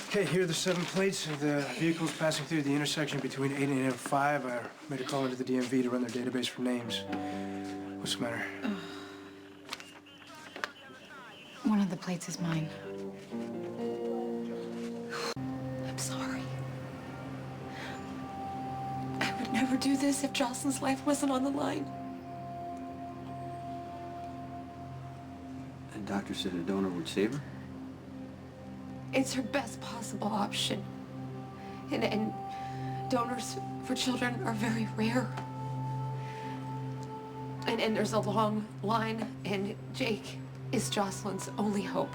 Okay, here are the 7 plates of the vehicles passing through the intersection between 8 and 805. I made a call into the DMV to run their database for names. What's the matter? One of the plates is mine. I'm sorry. I would never do this if Jocelyn's life wasn't on the line. The doctor said a donor would save her? It's her best possible option. And donors for children are very rare. And there's a long line, and Jake is Jocelyn's only hope.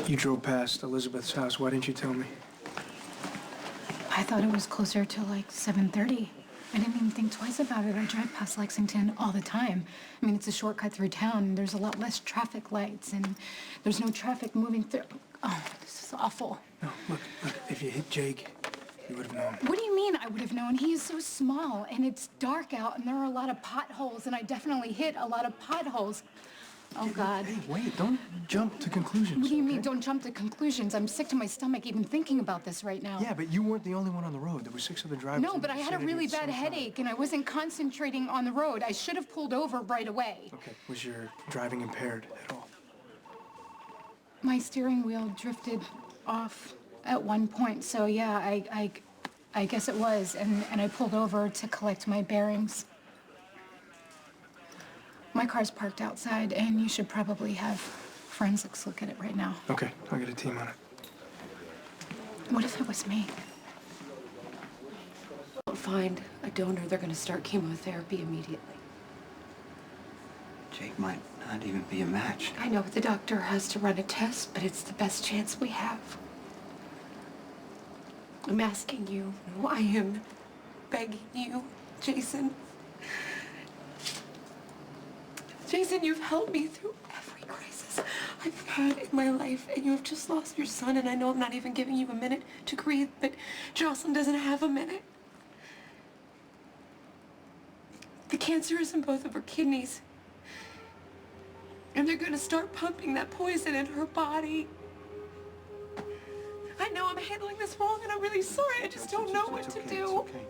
You drove past Elizabeth's house. Why didn't you tell me? I thought it was closer to like 7:30. I didn't even think twice about it. I drive past Lexington all the time. I mean, it's a shortcut through town. There's a lot less traffic lights, and there's no traffic moving through. Oh, this is awful. No, look, if you hit Jake, you would have known. What do you mean I would have known? He is so small, and it's dark out, and there are a lot of potholes, and I definitely hit a lot of potholes. Oh, God. Hey, wait, don't jump to conclusions. What do you mean, don't jump to conclusions? I'm sick to my stomach even thinking about this right now. Yeah, but you weren't the only one on the road. There were 6 other drivers. No, but I had a really bad headache, and I wasn't concentrating on the road. I should have pulled over right away. Okay, was your driving impaired at all? My steering wheel drifted off at one point, so yeah, I guess it was, and I pulled over to collect my bearings. My car's parked outside, and you should probably have forensics look at it right now. Okay, I'll get a team on it. What if it was me? Don't find a donor, they're gonna start chemotherapy immediately. Jake might not even be a match. I know the doctor has to run a test, but it's the best chance we have. I'm asking you, no, I am begging you, Jason. Jason, you've helped me through every crisis I've had in my life, and you have just lost your son, and I know I'm not even giving you a minute to breathe, but Jocelyn doesn't have a minute. The cancer is in both of her kidneys, and they're gonna start pumping that poison in her body. I know I'm handling this wrong, and I'm really sorry. I just don't know what to do. It's okay.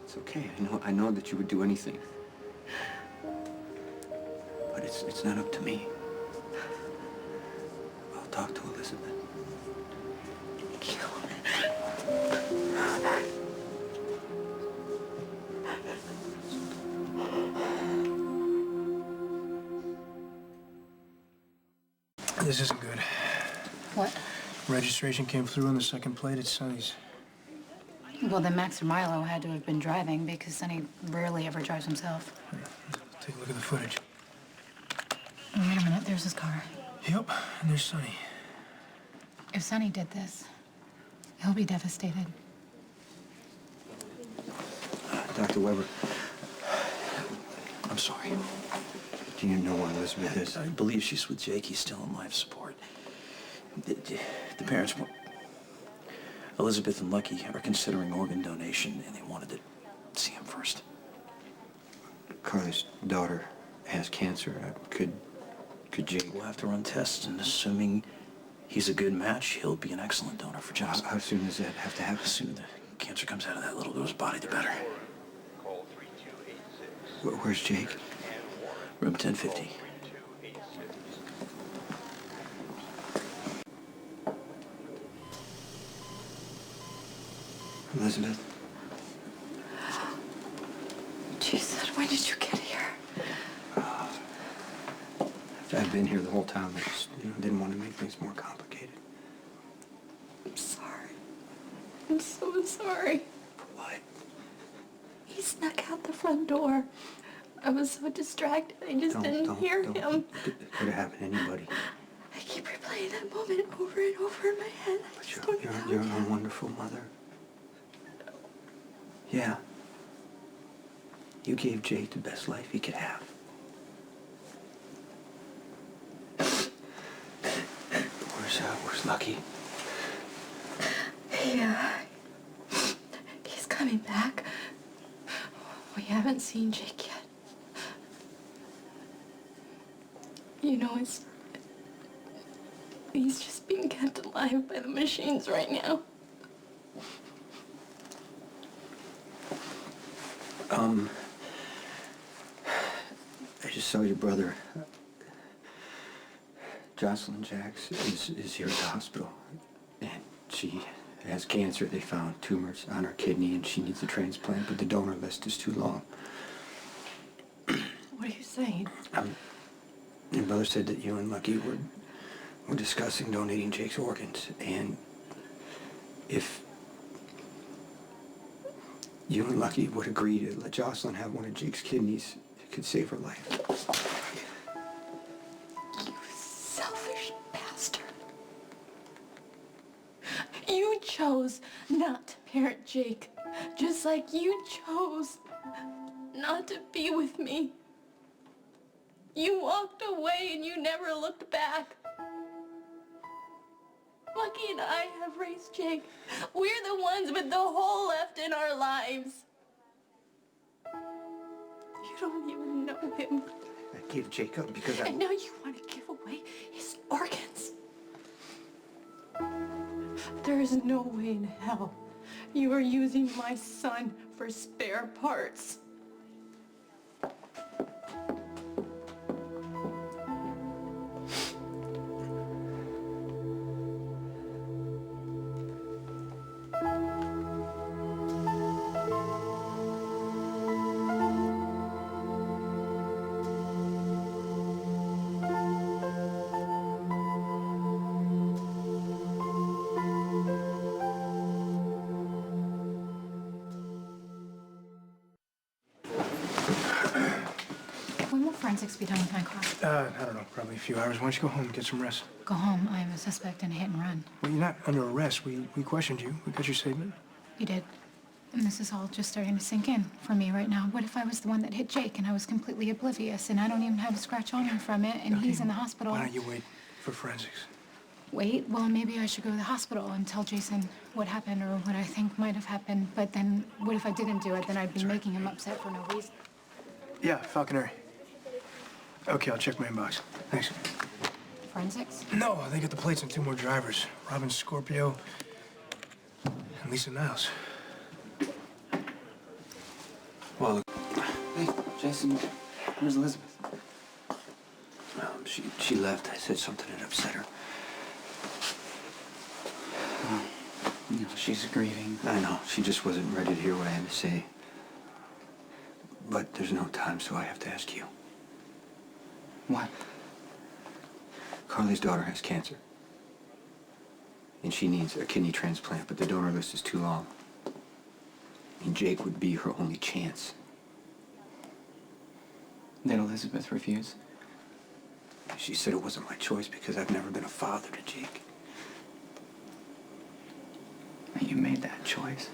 It's okay. I know that you would do anything. But it's not up to me. I'll talk to Elizabeth. Thank you. This isn't good. What? Registration came through on the 2nd plate. It's Sonny's. Well, then Max or Milo had to have been driving because Sonny rarely ever drives himself. Take a look at the footage. Oh, wait a minute, there's his car. Yep, and there's Sonny. If Sonny did this, he'll be devastated. Dr. Weber, I'm sorry. Do you know where Elizabeth is? I believe she's with Jake. He's still on life support. The parents, Elizabeth and Lucky, are considering organ donation, and they wanted to see him first. Carly's daughter has cancer. Could Jake... We'll have to run tests, and assuming he's a good match, he'll be an excellent donor for Jocelyn. How soon does that have to happen? The sooner the cancer comes out of that little girl's body, the better. Where's Jake? Room 1050. Elizabeth? Jesus, when did you get here? I've been here the whole time. I just didn't want to make things more complicated. I'm sorry. I'm so sorry. What? He snuck out the front door. I was so distracted, I just didn't hear him. It could have happened to anybody. I keep replaying that moment over and over in my head. I just don't know. You're a wonderful mother. Yeah. You gave Jake the best life he could have. Where's Lucky? Yeah. He's coming back. We haven't seen Jake yet. You know, he's just being kept alive by the machines right now. I just saw your brother. Jocelyn Jacks is here at the hospital. And she has cancer. They found tumors on her kidney and she needs a transplant, but the donor list is too long. What are you saying? Your brother said that you and Lucky were discussing donating Jake's organs, and if you and Lucky would agree to let Jocelyn have one of Jake's kidneys, it could save her life. You selfish bastard. You chose not to parent Jake, just like you chose not to be with me. You walked away and you never looked back. Lucky and I have raised Jake. We're the ones with the hole left in our lives. You don't even know him. I gave Jake up because And now you want to give away his organs. There is no way in hell you are using my son for spare parts. When will forensics be done with my car? I don't know, probably a few hours. Why don't you go home and get some rest? Go home. I am a suspect in a hit and run. Well, you're not under arrest. We questioned you. We got your statement. You did. And this is all just starting to sink in for me right now. What if I was the one that hit Jake and I was completely oblivious and I don't even have a scratch on him from it and Okay, he's in the hospital? Why don't you wait for forensics? Wait? Well, maybe I should go to the hospital and tell Jason what happened or what I think might have happened. But then what if I didn't do it? Then I'd be making him upset for no reason. Yeah, Falconary. Okay, I'll check my inbox. Thanks. Forensics? No, they got the plates and two more drivers. Robin Scorpio and Lisa Niles. Well, look. Hey, Jason, where's Elizabeth? She left. I said something that upset her. You know, she's grieving. I know. She just wasn't ready to hear what I had to say. But there's no time, so I have to ask you. What? Carly's daughter has cancer. And she needs a kidney transplant, but the donor list is too long. And Jake would be her only chance. Did Elizabeth refuse? She said it wasn't my choice because I've never been a father to Jake. You made that choice.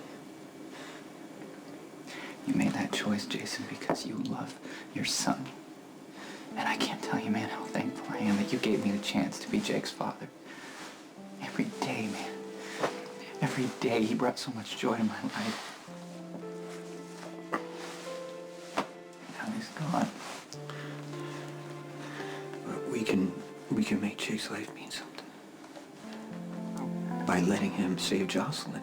You made that choice, Jason, because you love your son. And I can't tell you, man, how thankful I am that you gave me the chance to be Jake's father. Every day, man. Every day he brought so much joy to my life. Now he's gone. But we can make Jake's life mean something. By letting him save Jocelyn.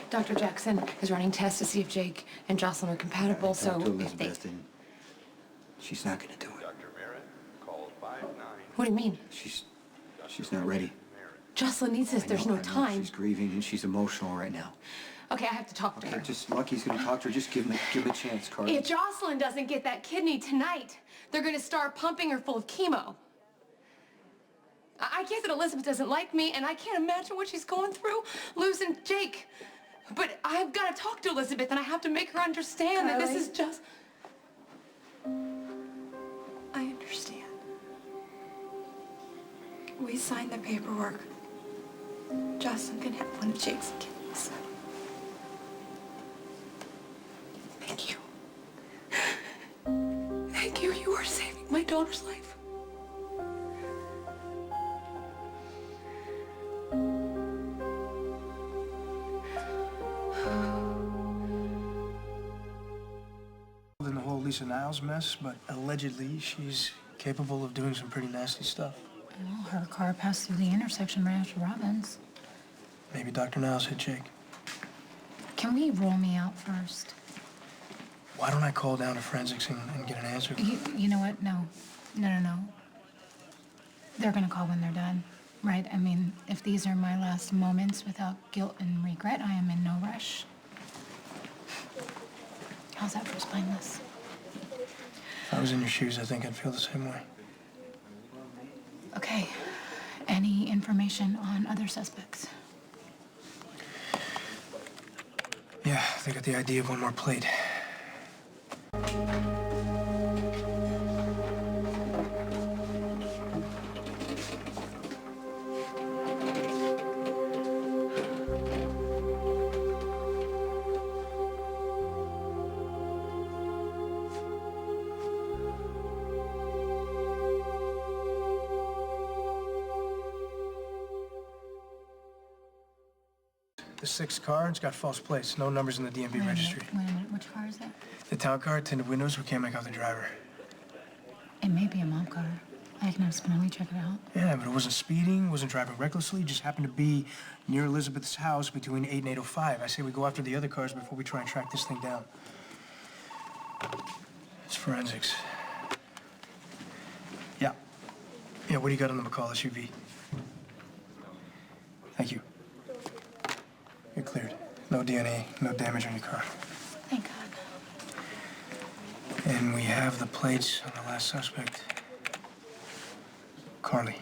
Dr. Jackson is running tests to see if Jake and Jocelyn are compatible, so Talk to if they... Elizabeth, and she's not gonna do it. Dr. Merritt, call 59. What do you mean? She's not ready. Jocelyn needs this. There's I know, no time. She's grieving and she's emotional right now. Okay, I have to talk to her. Just Lucky's gonna talk to her. Just give him a chance, Carly. If Jocelyn doesn't get that kidney tonight, they're gonna start pumping her full of chemo. I get that Elizabeth doesn't like me, and I can't imagine what she's going through, losing Jake. But I've got to talk to Elizabeth, and I have to make her understand that this is just... I understand. We signed the paperwork. Jocelyn can have one of Jake's kidneys. Thank you. Thank you. You are saving my daughter's life. Lisa Niles' mess, but allegedly she's capable of doing some pretty nasty stuff. Well, her car passed through the intersection right after Robin's. Maybe Dr. Niles hit Jake. Can we roll me out first? Why don't I call down to forensics and get an answer? You know what? No. No. They're gonna call when they're done, right? I mean, if these are my last moments without guilt and regret, I am in no rush. How's that for spineless? If I was in your shoes, I think I'd feel the same way. Okay. Any information on other suspects? Yeah, they got the idea of one more plate. The 6th car, it's got false plates, no numbers in the DMV registry. Wait a minute. Which car is that? The town car, tinted windows, we can't make out the driver. It may be a mom car. I can have Spinelli check it out. Yeah, but it wasn't speeding, wasn't driving recklessly, just happened to be near Elizabeth's house between 8 and 8:05. I say we go after the other cars before we try and track this thing down. It's forensics. Yeah. Yeah, what do you got on the McCall SUV? Thank you. You're cleared. No DNA, no damage on your car. Thank God. And we have the plates on the last suspect. Carly.